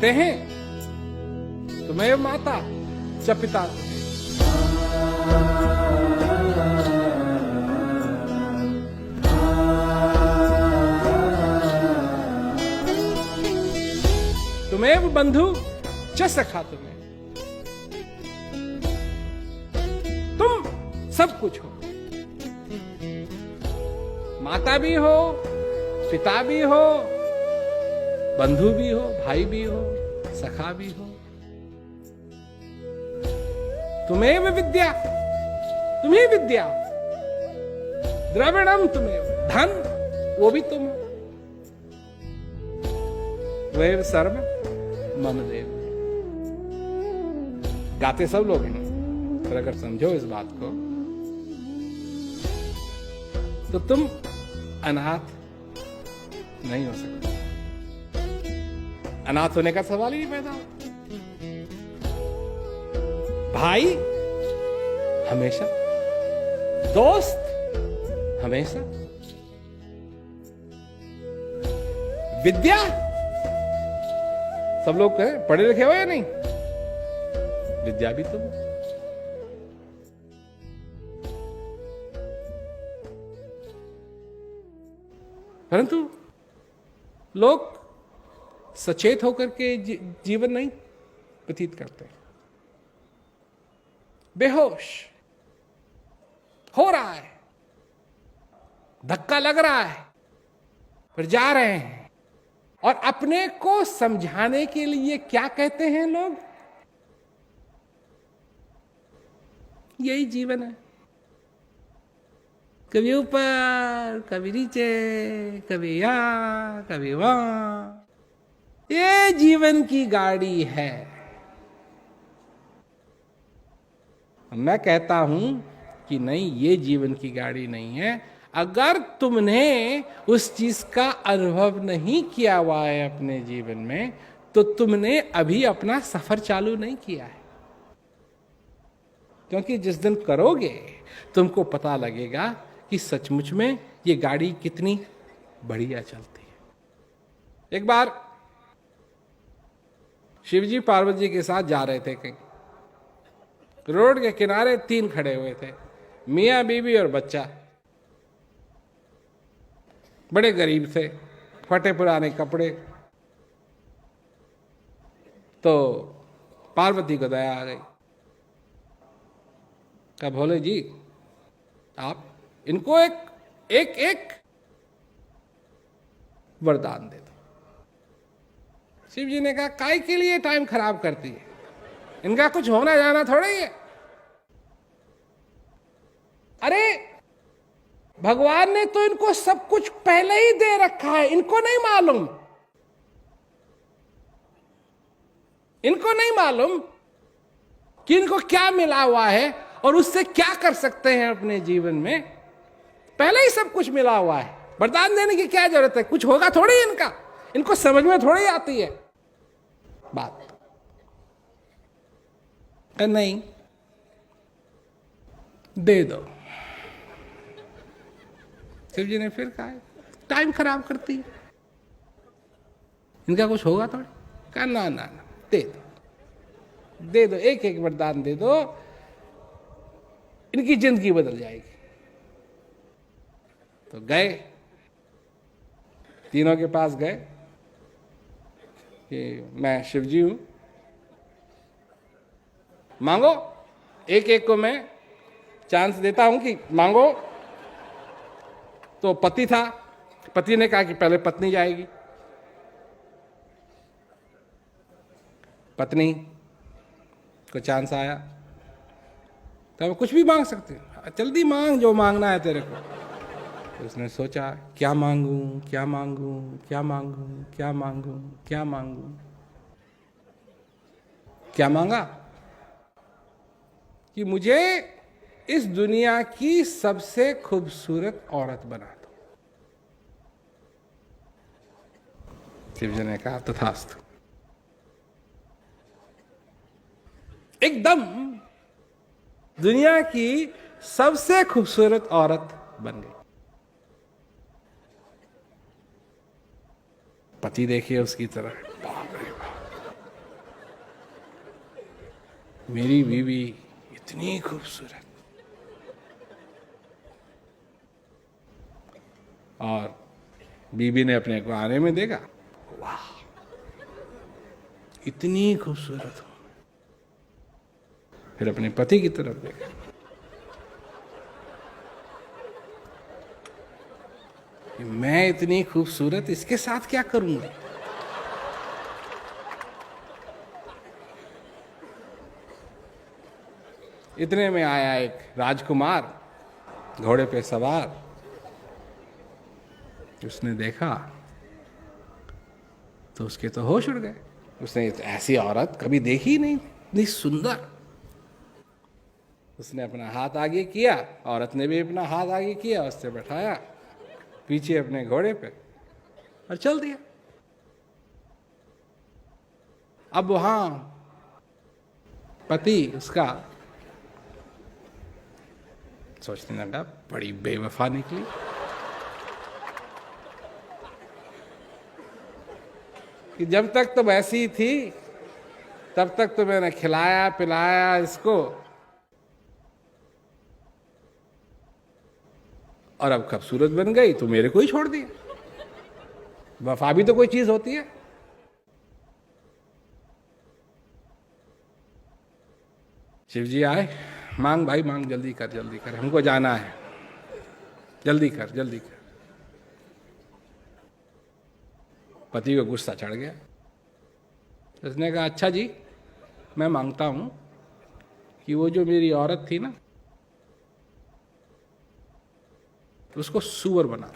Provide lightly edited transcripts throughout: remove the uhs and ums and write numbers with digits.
कहते हैं तुम्हें माता च पिता तुम्हें बंधु च सखा तुम्हें, तुम सब कुछ हो, माता भी हो, पिता भी हो, बंधु भी हो, भाई भी हो, सखा भी हो। तुम्हें विद्या, तुम्ही विद्या, द्रविणम तुम्हें, धन वो भी तुम हो, वह सर्व मम देव। गाते सब लोग हैं, पर अगर समझो इस बात को तो तुम अनाथ नहीं हो सकते। अनाथ होने का सवाल ही पैदा हो। भाई हमेशा, दोस्त हमेशा, विद्या सब लोग कहें पढ़े लिखे हो या नहीं, विद्या भी तुम। परंतु लोग सचेत होकर के जीवन नहीं व्यतीत करते, बेहोश हो रहा है, धक्का लग रहा है, फिर जा रहे हैं। और अपने को समझाने के लिए क्या कहते हैं लोग, यही जीवन है, कभी ऊपर कभी नीचे, कभी यहां कभी वहां, ये जीवन की गाड़ी है। मैं कहता हूं कि नहीं, ये जीवन की गाड़ी नहीं है। अगर तुमने उस चीज का अनुभव नहीं किया हुआ है अपने जीवन में, तो तुमने अभी अपना सफर चालू नहीं किया है। क्योंकि जिस दिन करोगे तुमको पता लगेगा कि सचमुच में ये गाड़ी कितनी बढ़िया चलती है। एक बार शिवजी पार्वती जी के साथ जा रहे थे कहीं, रोड के किनारे 3 खड़े हुए थे, मियां बीवी और बच्चा। बड़े गरीब थे, फटे पुराने कपड़े। तो पार्वती को दया आ गई, कहा भोले जी आप इनको एक वरदान दे दो। शिव जी ने कहा काय के लिए टाइम खराब करती है, इनका कुछ होना जाना थोड़ा ही है। अरे भगवान ने तो इनको सब कुछ पहले ही दे रखा है, इनको नहीं मालूम, इनको नहीं मालूम कि इनको क्या मिला हुआ है और उससे क्या कर सकते हैं अपने जीवन में। पहले ही सब कुछ मिला हुआ है, वरदान देने की क्या जरूरत है, कुछ होगा थोड़ी इनका, इनको समझ में थोड़ी आती है बात। नहीं, दे दो। शिव जी ने फिर कहा टाइम खराब करती है, इनका कुछ होगा थोड़ी। कहा ना ना ना, दे दो, दे दो, एक वरदान दे दो, इनकी जिंदगी बदल जाएगी। तो गए, तीनों के पास गए कि मैं शिवजी हूं, मांगो, एक को मैं चांस देता हूं कि मांगो। तो पति था, पति ने कहा कि पहले पत्नी जाएगी। पत्नी को चांस आया, तो कुछ भी मांग सकते, जल्दी मांग जो मांगना है तेरे को। तो उसने सोचा क्या मांगू, क्या मांगू, क्या मांगू, क्या मांगू, क्या मांगू। क्या मांगा कि मुझे इस दुनिया की सबसे खूबसूरत औरत बना दो। शिव जी ने कहा तथास्तु। एकदम दुनिया की सबसे खूबसूरत औरत बन गई। पति देखिए उसकी तरफ, बाप रे बाप, मेरी बीवी इतनी खूबसूरत, और बीबी ने अपने को आने में देखा, वाह इतनी खूबसूरत हो। फिर अपने पति की तरफ देखा, मैं इतनी खूबसूरत, इसके साथ क्या करूंगी। इतने में आया एक राजकुमार घोड़े पे सवार। उसने देखा तो उसके तो होश उड़ गए। उसने ऐसी औरत कभी देखी नहीं, इतनी सुंदर। उसने अपना हाथ आगे किया, औरत ने भी अपना हाथ आगे किया, उससे बैठाया पीछे अपने घोड़े पे और चल दिया। अब वहां पति उसका सोचने लगा, बड़ी बेवफा निकली। कि जब तक तुम ऐसी थी तब तक तो मैंने खिलाया पिलाया इसको, और अब खूबसूरत बन गई तो मेरे को ही छोड़ दिया। वफा भी तो कोई चीज होती है। शिव जी आए, मांग भाई मांग, जल्दी कर, हमको जाना है, जल्दी कर। पति को गुस्सा चढ़ गया। उसने कहा, अच्छा जी मैं मांगता हूं कि वो जो मेरी औरत थी ना, उसको सुअर बना।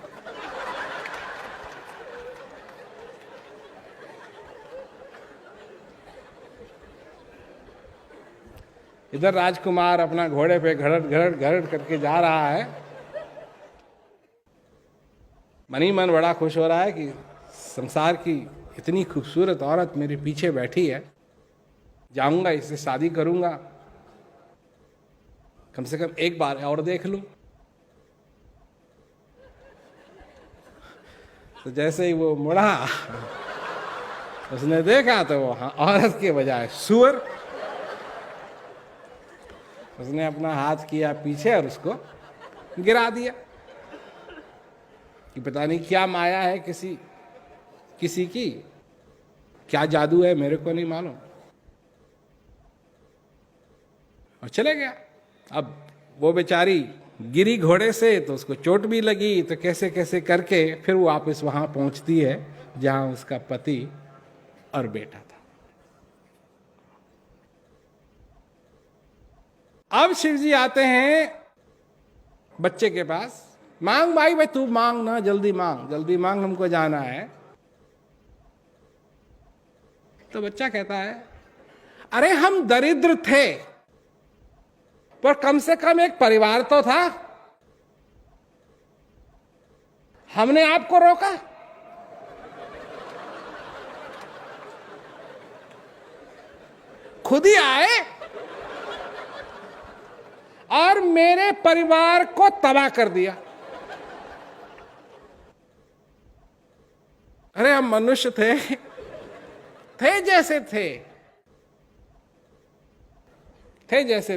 इधर राजकुमार अपना घोड़े पे घड़ट करके जा रहा है। मन ही मन बड़ा खुश हो रहा है कि संसार की इतनी खूबसूरत औरत मेरे पीछे बैठी है, जाऊंगा इससे शादी करूंगा, कम से कम एक बार और देख लूं। तो जैसे ही वो मुड़ा, उसने देखा तो वो औरत के बजाय सुअर। उसने अपना हाथ किया पीछे और उसको गिरा दिया। कि पता नहीं क्या माया है किसी की, क्या जादू है मेरे को नहीं मालूम, और चले गया। अब वो बेचारी गिरी घोड़े से तो उसको चोट भी लगी, तो कैसे कैसे करके फिर वो वापस वहां पहुंचती है जहां उसका पति और बेटा था। अब शिव जी आते हैं बच्चे के पास, मांग भाई तू मांग ना, जल्दी मांग, हमको जाना है। तो बच्चा कहता है, अरे हम दरिद्र थे पर कम से कम एक परिवार तो था, हमने आपको रोका। खुद ही आए और मेरे परिवार को तबाह कर दिया। अरे हम मनुष्य थे जैसे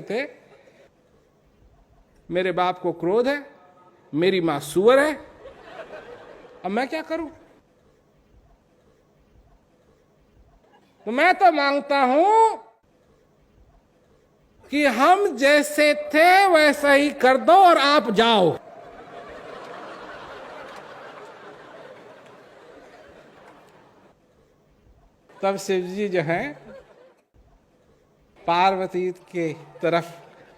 थे। मेरे बाप को क्रोध है, मेरी मां सुअर है, अब मैं क्या करूं। तो मैं तो मांगता हूं कि हम जैसे थे वैसा ही कर दो और आप जाओ। तब शिव जी जो है पार्वती के तरफ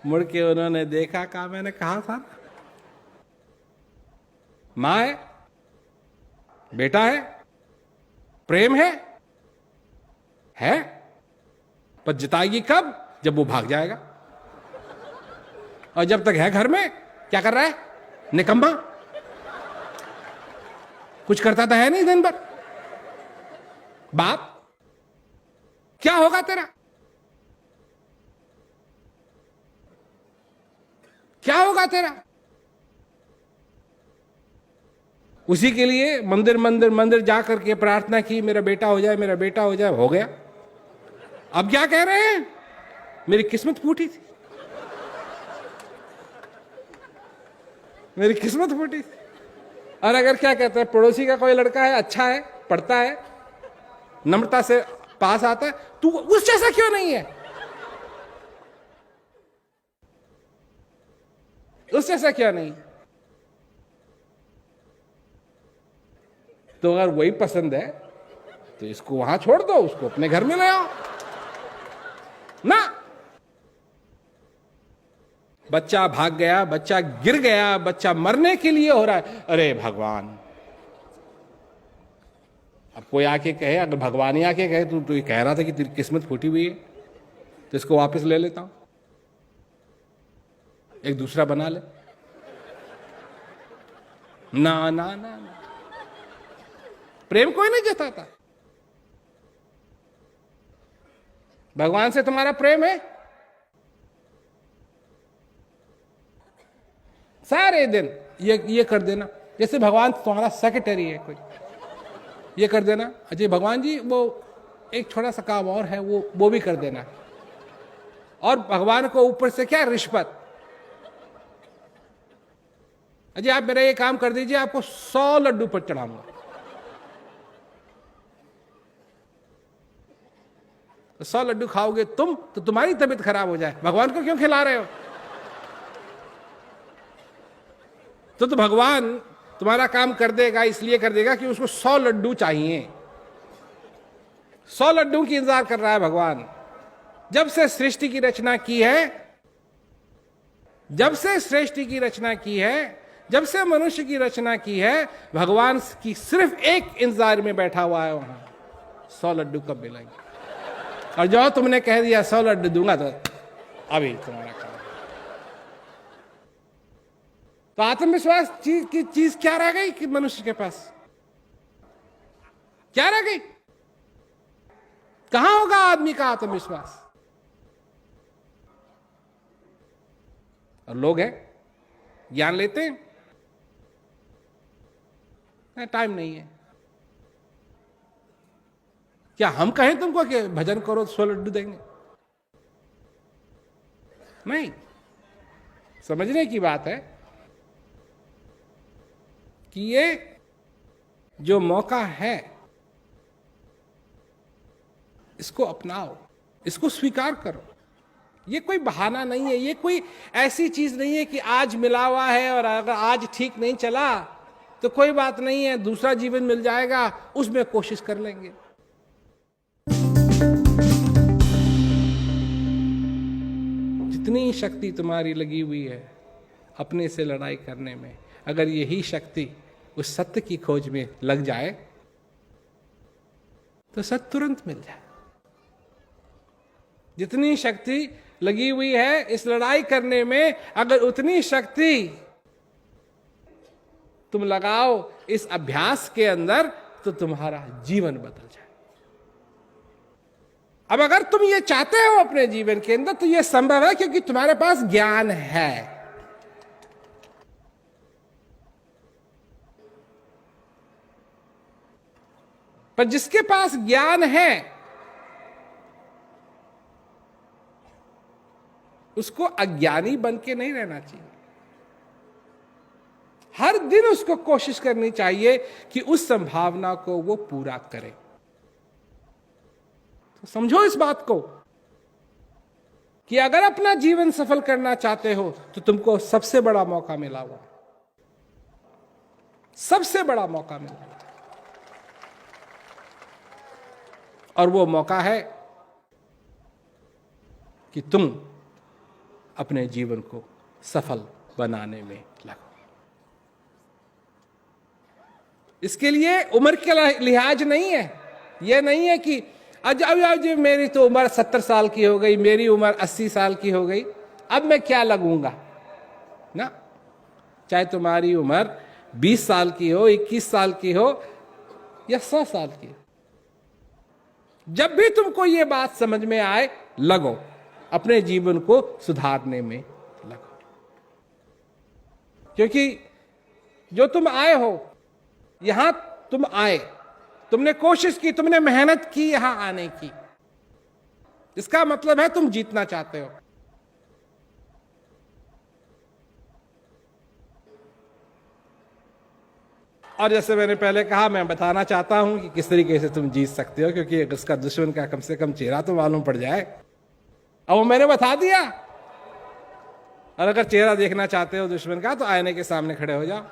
मुड़ के उन्होंने देखा, कहा मैंने कहा था मां है, बेटा है, प्रेम है पर जिताएगी कब, जब वो भाग जाएगा। और जब तक है घर में क्या कर रहा है, निकम्मा, कुछ करता तो है नहीं दिन भर। बाप क्या होगा तेरा, क्या होगा तेरा। उसी के लिए मंदिर जा करके प्रार्थना की, मेरा बेटा हो जाए, मेरा बेटा हो जाए, हो गया। अब क्या कह रहे हैं, मेरी किस्मत फूटी थी, मेरी किस्मत फूटी थी। और अगर क्या कहते हैं, पड़ोसी का कोई लड़का है, अच्छा है, पढ़ता है, नम्रता से पास आता है, तू उस जैसा क्यों नहीं है, उस जैसा क्यों नहीं? तो अगर वही पसंद है तो इसको वहां छोड़ दो, उसको अपने घर में ले आओ ना। बच्चा भाग गया, बच्चा गिर गया, बच्चा मरने के लिए हो रहा है, अरे भगवान। अब कोई आके कहे, अगर भगवान ही आके कहे तू ये कह रहा था कि तेरी किस्मत फूटी हुई है, तो इसको वापस ले लेता हूं, एक दूसरा बना ले। ना ना ना ना, प्रेम कोई नहीं जताता। भगवान से तुम्हारा प्रेम है, सारे दिन ये कर देना, जैसे भगवान तुम्हारा सेक्रेटरी है कोई, ये कर देना, अजय भगवान जी वो एक छोटा सा काम और है, वो भी कर देना। और भगवान को ऊपर से क्या रिश्वत, अजय आप मेरा ये काम कर दीजिए, आपको 100 लड्डू पर चढ़ाऊंगा। 100 लड्डू खाओगे तुम तो तुम्हारी तबीयत खराब हो जाए, भगवान को क्यों खिला रहे हो? तो भगवान तुम्हारा काम कर देगा, इसलिए कर देगा कि उसको 100 लड्डू चाहिए। 100 लड्डू की इंतजार कर रहा है भगवान। जब से सृष्टि की रचना की है, जब से सृष्टि की रचना की है, जब से मनुष्य की रचना की है, भगवान की सिर्फ एक इंतजार में बैठा हुआ है वहां, 100 लड्डू कब मिलेंगे। और जो तुमने कह दिया 100 लड्डू दूंगा, तो अभी तुम्हारा काम। तो आत्मविश्वास की चीज क्या रह गई कि मनुष्य के पास क्या रह गई? कहां होगा आदमी का आत्मविश्वास? और लोग हैं, ज्ञान लेते हैं, टाइम नहीं है। क्या हम कहें तुमको कि भजन करो तो 100 लड्डू देंगे? नहीं। समझने की बात है कि ये जो मौका है, इसको अपनाओ, इसको स्वीकार करो। ये कोई बहाना नहीं है, ये कोई ऐसी चीज नहीं है कि आज मिला हुआ है और अगर आज ठीक नहीं चला तो कोई बात नहीं है, दूसरा जीवन मिल जाएगा, उसमें कोशिश कर लेंगे। जितनी शक्ति तुम्हारी लगी हुई है अपने से लड़ाई करने में, अगर यही शक्ति उस सत्य की खोज में लग जाए तो सत्य तुरंत मिल जाए। जितनी शक्ति लगी हुई है इस लड़ाई करने में, अगर उतनी शक्ति तुम लगाओ इस अभ्यास के अंदर, तो तुम्हारा जीवन बदल जाए। अब अगर तुम ये चाहते हो अपने जीवन के अंदर, तो ये संभव है क्योंकि तुम्हारे पास ज्ञान है। पर जिसके पास ज्ञान है उसको अज्ञानी बन के नहीं रहना चाहिए। हर दिन उसको कोशिश करनी चाहिए कि उस संभावना को वो पूरा करे। तो समझो इस बात को कि अगर अपना जीवन सफल करना चाहते हो तो तुमको सबसे बड़ा मौका मिला हुआ, सबसे बड़ा मौका मिला, और वो मौका है कि तुम अपने जीवन को सफल बनाने में लगो। इसके लिए उम्र का लिहाज नहीं है। यह नहीं है कि आज मेरी तो उम्र 70 साल की हो गई, मेरी उम्र 80 साल की हो गई, अब मैं क्या लगूंगा ना। चाहे तुम्हारी उम्र 20 साल की हो, 21 साल की हो या 100 साल की हो, जब भी तुमको ये बात समझ में आए, लगो, अपने जीवन को सुधारने में लगो। क्योंकि जो तुम आए हो, यहां तुम आए, तुमने कोशिश की, तुमने मेहनत की यहां आने की, इसका मतलब है तुम जीतना चाहते हो। और जैसे मैंने पहले कहा, मैं बताना चाहता हूं कि किस तरीके से तुम जीत सकते हो, क्योंकि उसका दुश्मन का कम से कम चेहरा तो मालूम पड़ जाए। अब वो मैंने बता दिया। और अगर चेहरा देखना चाहते हो दुश्मन का, तो आईने के सामने खड़े हो जाओ,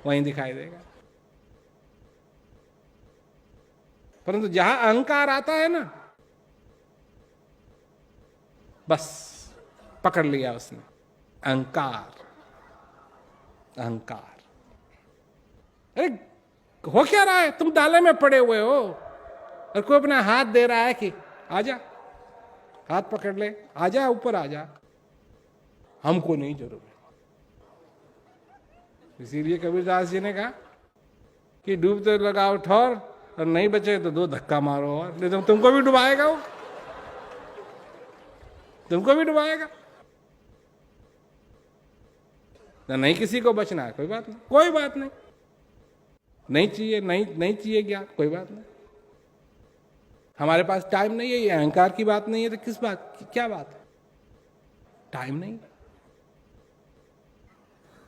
वहीं दिखाई देगा। परंतु जहां अहंकार आता है ना, बस पकड़ लिया उसने। अहंकार, अहंकार। अरे हो क्या रहा है? तुम डाले में पड़े हुए हो और कोई अपना हाथ दे रहा है कि आजा, हाथ पकड़ ले, आजा, ऊपर आजा। हमको नहीं जरूरत। इसीलिए कबीरदास जी ने कहा कि डूबते लगाओ ठौर, और नहीं बचे तो 2 धक्का मारो, और नहीं तो तुमको भी डुबाएगा वो, तुमको भी डुबाएगा। नहीं किसी को बचना है, कोई बात नहीं, कोई बात नहीं, नहीं चाहिए, नहीं चाहिए ज्ञान, कोई बात नहीं। हमारे पास टाइम नहीं है, ये अहंकार की बात नहीं है, तो किस बात की, क्या बात है? टाइम नहीं।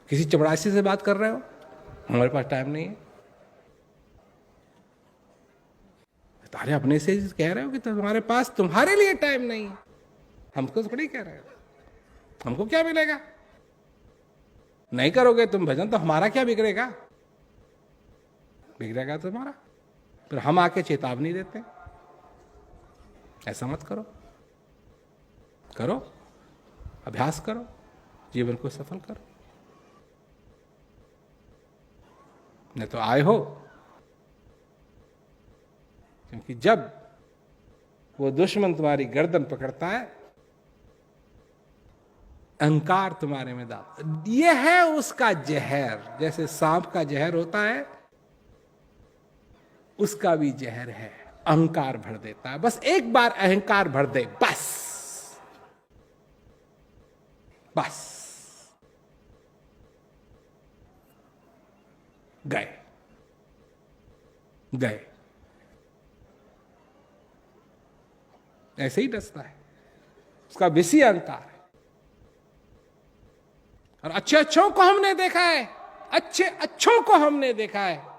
किसी चपरासी से बात कर रहे हो, हमारे पास टाइम नहीं है। तारे अपने से कह रहे हो कि तुम्हारे पास तुम्हारे लिए टाइम नहीं है। हमको थोड़ी कह रहे हो, हमको क्या मिलेगा? नहीं करोगे तुम भजन तो हमारा क्या बिगड़ेगा? बिगड़ेगा तुम्हारा। फिर हम आके चेतावनी देते, ऐसा मत करो, करो, अभ्यास करो, जीवन को सफल करो। नहीं तो आए हो, क्योंकि जब वो दुश्मन तुम्हारी गर्दन पकड़ता है, अहंकार तुम्हारे में डाल, ये है उसका जहर। जैसे सांप का जहर होता है, उसका भी जहर है, अहंकार भर देता है। बस एक बार अहंकार भर दे, बस बस गए गए। ऐसे ही डसता है, उसका विषय अहंकार है। और अच्छे अच्छों को हमने देखा है, अच्छे अच्छों को हमने देखा है।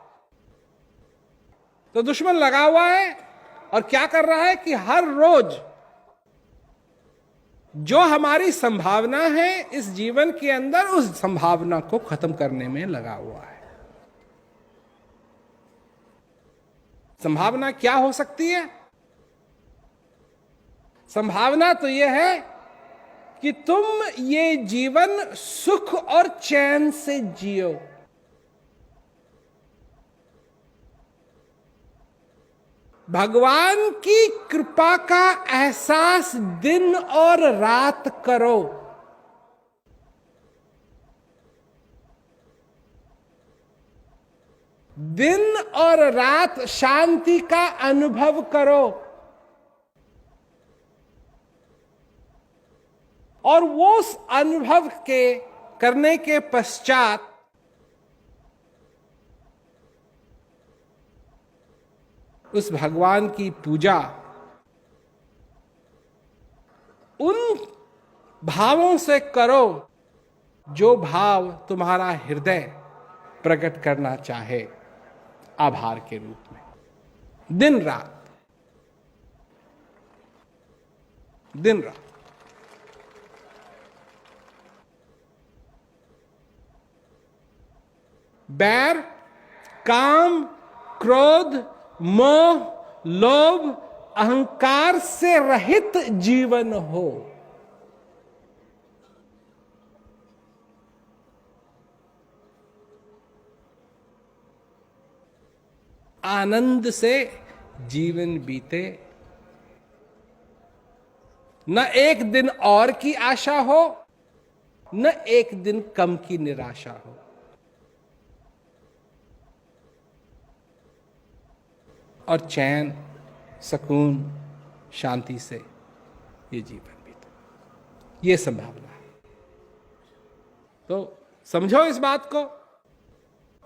तो दुश्मन लगा हुआ है और क्या कर रहा है कि हर रोज जो हमारी संभावना है इस जीवन के अंदर, उस संभावना को खत्म करने में लगा हुआ है। संभावना क्या हो सकती है? संभावना तो यह है कि तुम ये जीवन सुख और चैन से जियो। भगवान की कृपा का एहसास दिन और रात करो। दिन और रात शांति का अनुभव करो, और वो उस अनुभव के करने के पश्चात उस भगवान की पूजा उन भावों से करो जो भाव तुम्हारा हृदय प्रकट करना चाहे, आभार के रूप में, दिन रात, दिन रात। बैर, काम, क्रोध, मोह, लोभ, अहंकार से रहित जीवन हो। आनंद से जीवन बीते, न एक दिन और की आशा हो, न एक दिन कम की निराशा हो। और चैन, सुकून, शांति से ये जीवन बीते, ये संभावना है। तो समझो इस बात को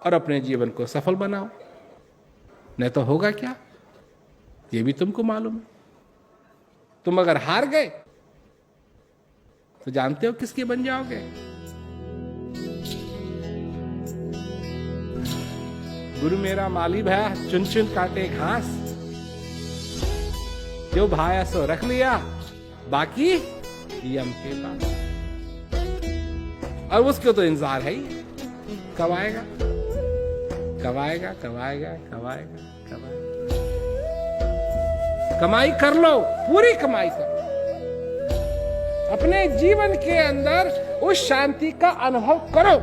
और अपने जीवन को सफल बनाओ। नहीं तो होगा क्या, ये भी तुमको मालूम है। तुम अगर हार गए तो जानते हो किसके बन जाओगे? गुरु मेरा माली भया, चुन चुन काटे घास, जो भाया सो रख लिया, बाकी यम के पास। और उसको तो इंतजार है ही, कब आएगा कब आएगा कब आएगा कब आएगा कब आएगा। कमाई कर लो, पूरी कमाई करो, अपने जीवन के अंदर उस शांति का अनुभव करो।